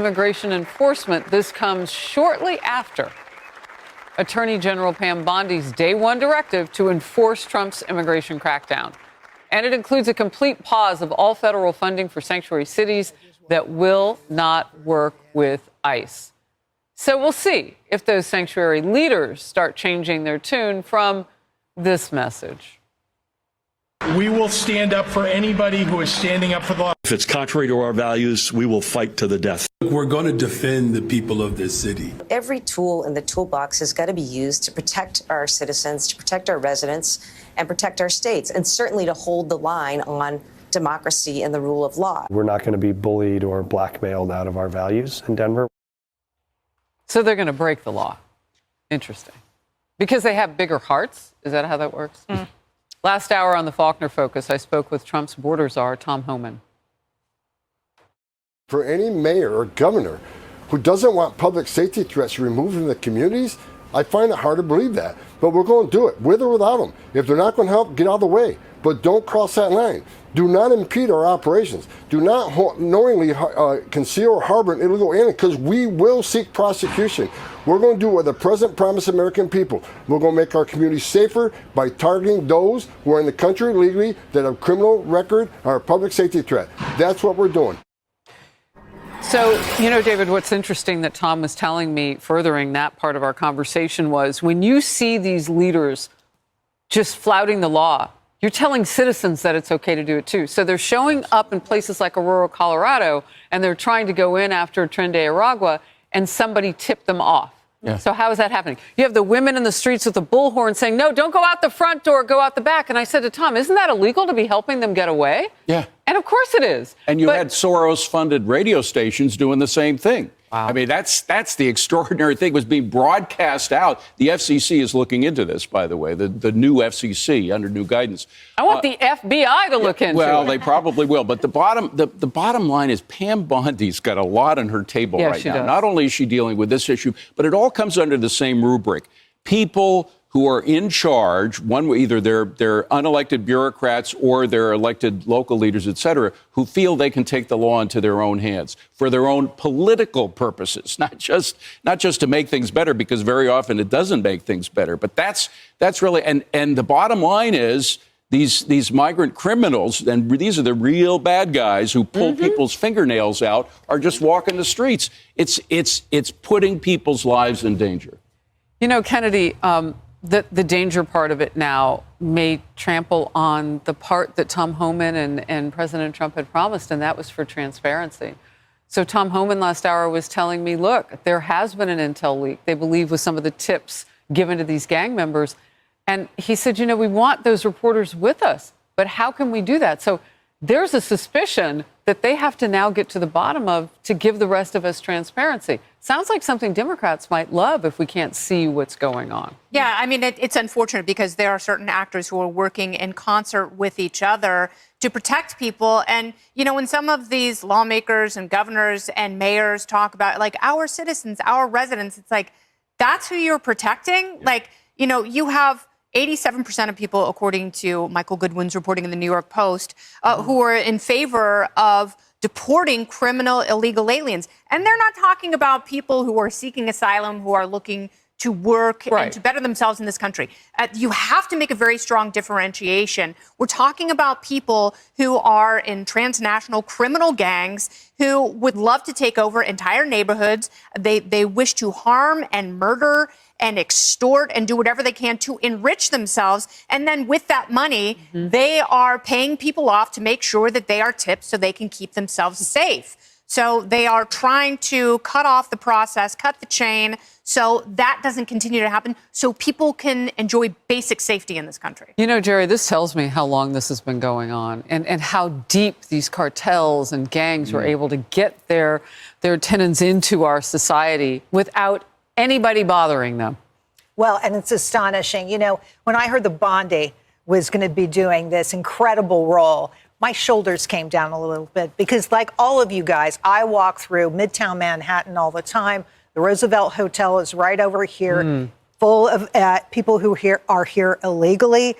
Immigration enforcement. This comes shortly after Attorney General Pam Bondi's day one directive to enforce Trump's immigration crackdown. And it includes a complete pause of all federal funding for sanctuary cities that will not work with ICE. So we'll see if those sanctuary leaders start changing their tune from this message. We will stand up for anybody who is standing up for the law. If it's contrary to our values, we will fight to the death. We're going to defend the people of this city. Every tool in the toolbox has got to be used to protect our citizens, to protect our residents, and protect our states, and certainly to hold the line on democracy and the rule of law. We're not going to be bullied or blackmailed out of our values in Denver. So they're going to break the law. Interesting. Because they have bigger hearts? Is that how that works? Last hour on the Faulkner Focus, I spoke with Trump's border czar, Tom Homan. For any mayor or governor who doesn't want public safety threats removed from the communities, I find it hard to believe that. But we're going to do it, with or without them. If they're not going to help, get out of the way. But don't cross that line. Do not impede our operations. Do not knowingly conceal or harbor an illegal alien, because we will seek prosecution. We're going to do what the President promised American people. We're going to make our communities safer by targeting those who are in the country illegally that have criminal record or a public safety threat. That's what we're doing. So, you know, David, what's interesting that Tom was telling me, furthering that part of our conversation, was when you see these leaders just flouting the law, you're telling citizens that it's okay to do it too. So they're showing up in places like Aurora, Colorado, and they're trying to go in after Tren de Aragua, and somebody tipped them off. Yeah. So how is that happening? You have the women in the streets with the bullhorn saying, no, don't go out the front door, go out the back. And I said to Tom, isn't that illegal to be helping them get away? Yeah. And of course it is. And you had Soros-funded radio stations doing the same thing. Wow. I mean, that's the extraordinary thing, was being broadcast out. The FCC is looking into this, by the way, the new FCC under new guidance. I want the FBI to look into it. Well, they probably will. But the bottom line is Pam Bondi's got a lot on her table right now. Does. Not only is she dealing with this issue, but it all comes under the same rubric. People who are in charge, either they're unelected bureaucrats or they're elected local leaders, et cetera, who feel they can take the law into their own hands for their own political purposes, not just to make things better, because very often it doesn't make things better. But that's really, and the bottom line is these migrant criminals, and these are the real bad guys who pull people's fingernails out, are just walking the streets. It's putting people's lives in danger. You know, Kennedy, the danger part of it now may trample on the part that Tom Homan and President Trump had promised, and that was for transparency. So Tom Homan last hour was telling me, look, there has been an intel leak, they believe, with some of the tips given to these gang members. And he said, you know, we want those reporters with us, but how can we do that? So there's a suspicion that they have to now get to the bottom of to give the rest of us transparency. Sounds like something Democrats might love if we can't see what's going on. Yeah, I mean, it's unfortunate because there are certain actors who are working in concert with each other to protect people. And, you know, when some of these lawmakers and governors and mayors talk about, like, our citizens, our residents, it's like, that's who you're protecting? Yeah. Like, you know, you have 87% of people, according to Michael Goodwin's reporting in the New York Post, who are in favor of deporting criminal illegal aliens. And they're not talking about people who are seeking asylum, who are looking to work and to better themselves in this country. You have to make a very strong differentiation. We're talking about people who are in transnational criminal gangs who would love to take over entire neighborhoods. They wish to harm and murder and extort and do whatever they can to enrich themselves. And then with that money, they are paying people off to make sure that they are tipped so they can keep themselves safe. So they are trying to cut off the process, cut the chain, so that doesn't continue to happen, so people can enjoy basic safety in this country. You know, Jerry, this tells me how long this has been going on and how deep these cartels and gangs were able to get their tenants into our society without anybody bothering them. Well, and it's astonishing. You know, when I heard the Bondi was going to be doing this incredible role, my shoulders came down a little bit because, like all of you guys, I walk through Midtown Manhattan all the time. The Roosevelt Hotel is right over here, full of people who are here illegally.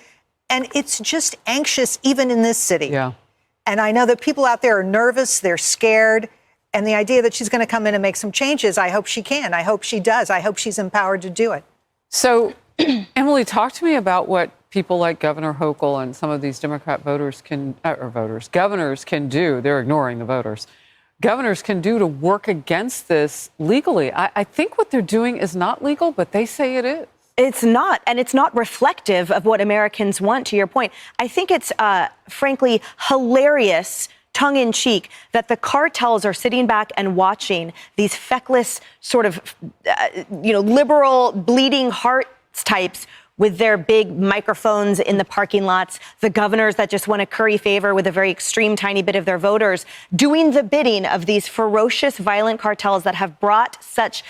And it's just anxious even in this city. Yeah. And I know that people out there are nervous, they're scared. And the idea that she's going to come in and make some changes, I hope she can. I hope she does. I hope she's empowered to do it. So, Emily, talk to me about what people like Governor Hochul and some of these Democrat governors can do. They're ignoring the voters. Governors can do to work against this legally. I think what they're doing is not legal, but they say it is. It's not, and it's not reflective of what Americans want, to your point. I think it's, frankly, hilarious, tongue-in-cheek, that the cartels are sitting back and watching these feckless sort of, liberal, bleeding hearts types with their big microphones in the parking lots, the governors that just want to curry favor with a very extreme tiny bit of their voters, doing the bidding of these ferocious, violent cartels that have brought such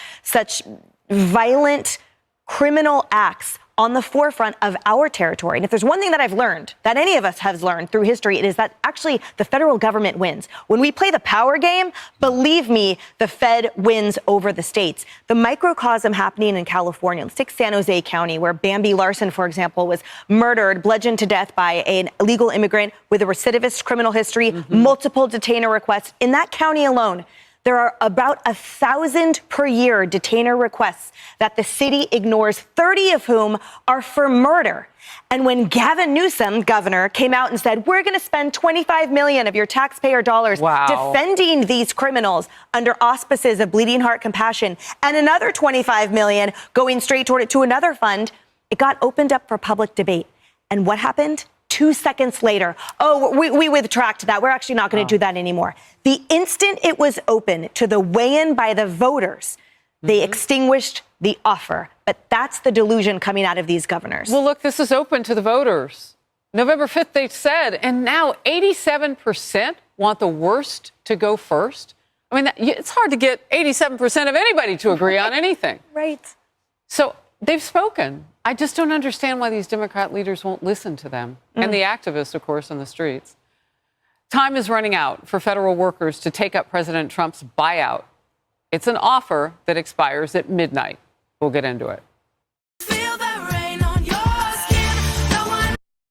violent criminal acts on the forefront of our territory. And if there's one thing that I've learned, that any of us has learned through history, it is that actually the federal government wins. When we play the power game, believe me, the Fed wins over the states. The microcosm happening in California, let's take San Jose County, where Bambi Larson, for example, was murdered, bludgeoned to death by an illegal immigrant with a recidivist criminal history, multiple detainer requests. In that county alone, there are about 1,000 per year detainer requests that the city ignores, 30 of whom are for murder. And when Gavin Newsom, governor, came out and said, we're going to spend $25 million of your taxpayer dollars defending these criminals under auspices of Bleeding Heart Compassion, and another $25 million going straight toward it to another fund, it got opened up for public debate. And what happened? 2 seconds later, we retract that. We're actually not going to do that anymore. The instant it was open to the weigh-in by the voters, they extinguished the offer. But that's the delusion coming out of these governors. Well, look, this is open to the voters. November 5th, they said, and now 87% want the worst to go first. I mean, it's hard to get 87% of anybody to agree on anything. Right. So they've spoken. I just don't understand why these Democrat leaders won't listen to them. And the activists, of course, in the streets. Time is running out for federal workers to take up President Trump's buyout. It's an offer that expires at midnight. We'll get into it.